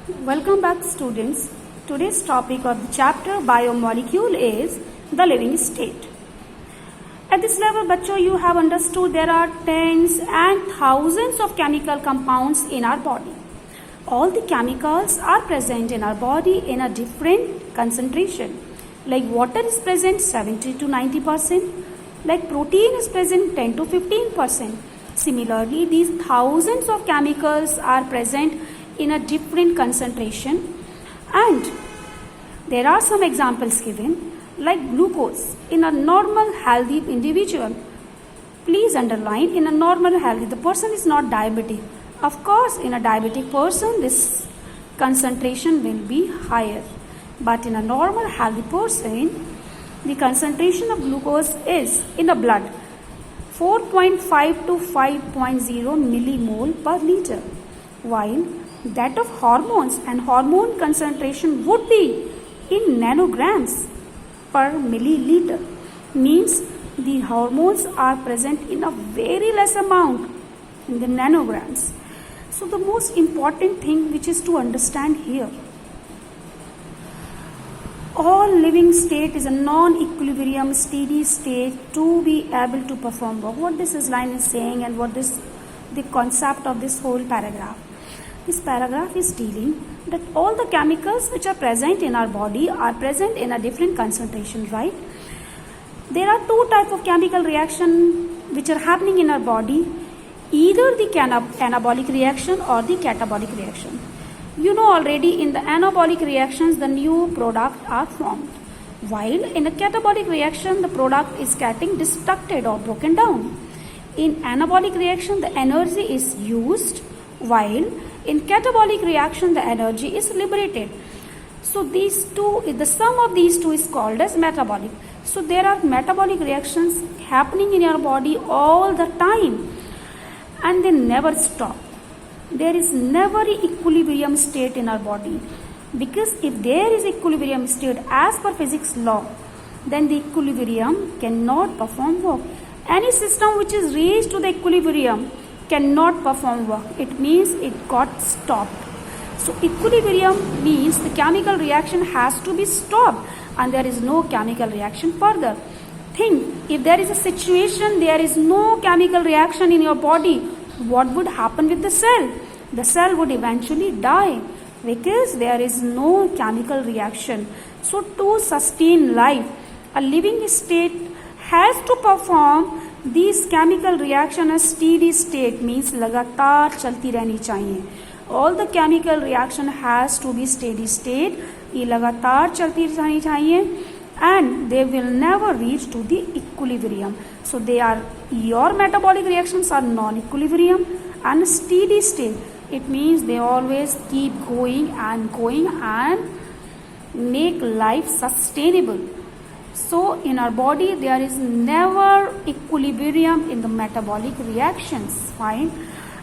Welcome back, students. Today's topic of the chapter biomolecule is the living state. At this level, bachcho, you have understood there are tens and thousands of chemical compounds in our body. All the chemicals are present in our body in a different concentration. Like water is present 70 to 90%, like protein is present 10 to 15%. Similarly, these thousands of chemicals are present in a different concentration, and there are some examples given like glucose in a normal healthy individual. Please underline, in a normal healthy, the person is not diabetic. Of course, in a diabetic person this concentration will be higher, but in a normal healthy person the concentration of glucose is in the blood 4.5 to 5.0 millimole per liter, while that of hormones and hormone concentration would be in nanograms per milliliter. Means the hormones are present in a very less amount, in the nanograms. So the most important thing which is to understand here, all living state is a non-equilibrium steady state to be able to perform work. What this line is saying and what is the concept of this whole paragraph. This paragraph is dealing that all the chemicals which are present in our body are present in a different concentration, right? There are two types of chemical reaction which are happening in our body, either the anabolic reaction or the catabolic reaction. You know already in the anabolic reactions the new products are formed, while in a catabolic reaction the product is getting destructed or broken down. In anabolic reaction the energy is used, while in catabolic reaction the energy is liberated. So these two, the sum of these two is called as metabolic. So there are metabolic reactions happening in your body all the time and they never stop. There is never an equilibrium state in our body, because if there is equilibrium state as per physics law, then the equilibrium cannot perform work. Any system which is reached to the equilibrium cannot perform work. It means it got stopped. So equilibrium means the chemical reaction has to be stopped and there is no chemical reaction further. Think, if there is a situation there is no chemical reaction in your body, what would happen with the cell? The cell would eventually die because there is no chemical reaction. So to sustain life, a living state has to perform these chemical reaction as steady state, means लगातार चलती रहनी चाहिए. All the chemical reaction has to be steady state. ये लगातार चलती रहनी चाहिए and they will never reach to the equilibrium. So they are, your metabolic reactions are non-equilibrium and steady state. It means they always keep going and make life sustainable. So in our body there is never equilibrium in the metabolic reactions, fine.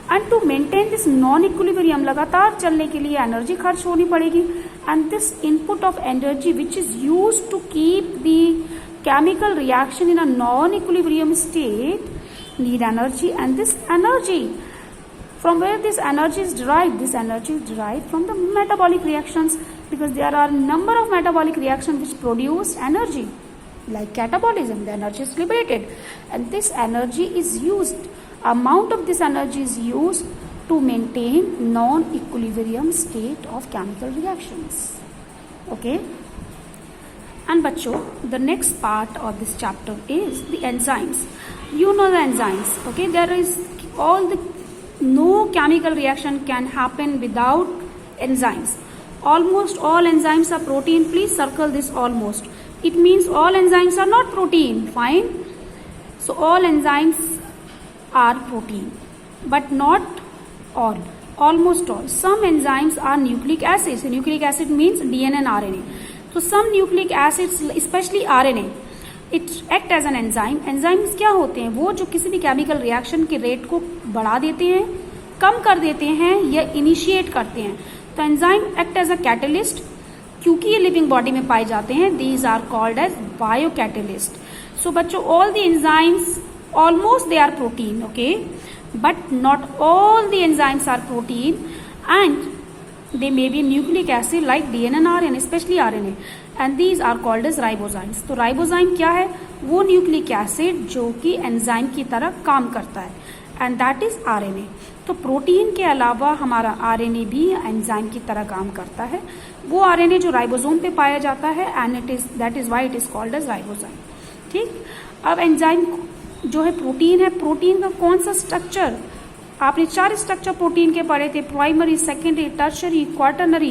And to maintain this non-equilibrium, लगातार चलने के लिए energy खर्च होनी पड़ेगी, and this input of energy which is used to keep the chemical reaction in a non-equilibrium state need energy, and this energy, from where this energy is derived? This energy is derived from the metabolic reactions, because there are number of metabolic reactions which produce energy. Like catabolism, the energy is liberated and this energy is used. Amount of this energy is used to maintain non-equilibrium state of chemical reactions. Okay. And bachcho, the next part of this chapter is the enzymes. You know the enzymes. Okay. There is no chemical reaction can happen without enzymes. Almost all enzymes are protein. Please circle this almost. It means all enzymes are not protein, fine. So all enzymes are protein, but not all, almost all. Some enzymes are nucleic acids. Nucleic acid means DNA and RNA. So some nucleic acids, especially RNA, it act as an enzyme. Enzymes क्या होते हैं? वो जो किसी भी chemical reaction के rate को बढ़ा देते हैं, कम कर देते हैं या initiate करते हैं. तो enzyme act as a catalyst. क्योंकि ये लिविंग बॉडी में पाए जाते हैं, these are called as biocatalyst. So बच्चों, all the enzymes almost they are protein, okay, but not all the enzymes are protein, and They may be nucleic acid like DNA and RNA, especially RNA, and these are called as ribozymes. तो ribozyme क्या है? वो nucleic acid जो कि enzyme की तरह काम करता है, एंड दैट इज RNA. तो प्रोटीन के अलावा हमारा RNA भी एंजाइम की तरह काम करता है. वो RNA जो राइबोसोम पे पाया जाता है, and that is why it is called as ribozyme. ठीक. अब एंजाइम जो है प्रोटीन का कौन सा स्ट्रक्चर? आपने 4 स्ट्रक्चर प्रोटीन के पढ़े थे, primary, secondary, tertiary, quaternary,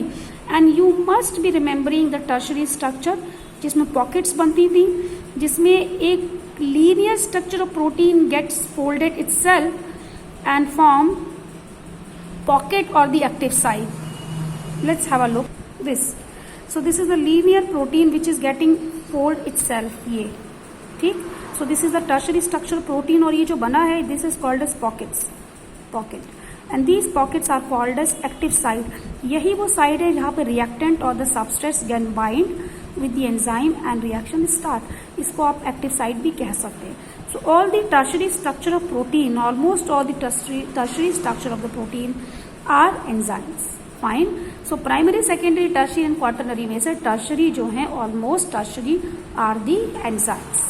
and you must be remembering the tertiary structure, जिसमें पॉकेट्स बनती थी, जिसमें एक linear structure of protein gets folded itself and form pocket or the active site. Let's have a look this. So this is the linear protein which is getting fold itself. ये ठीक. So this is the tertiary structure of protein, और ये जो बना है this is called as pocket, and these pockets are called as active site. यही वो site है जहाँ पे reactant or the substrates can bind with the enzyme and reaction start. इसको आप active site भी कह सकते हैं. So all the tertiary structure of protein, almost all the tertiary structure of the protein are enzymes. Fine. So primary, secondary, tertiary and quaternary में से tertiary जो है almost tertiary are the enzymes.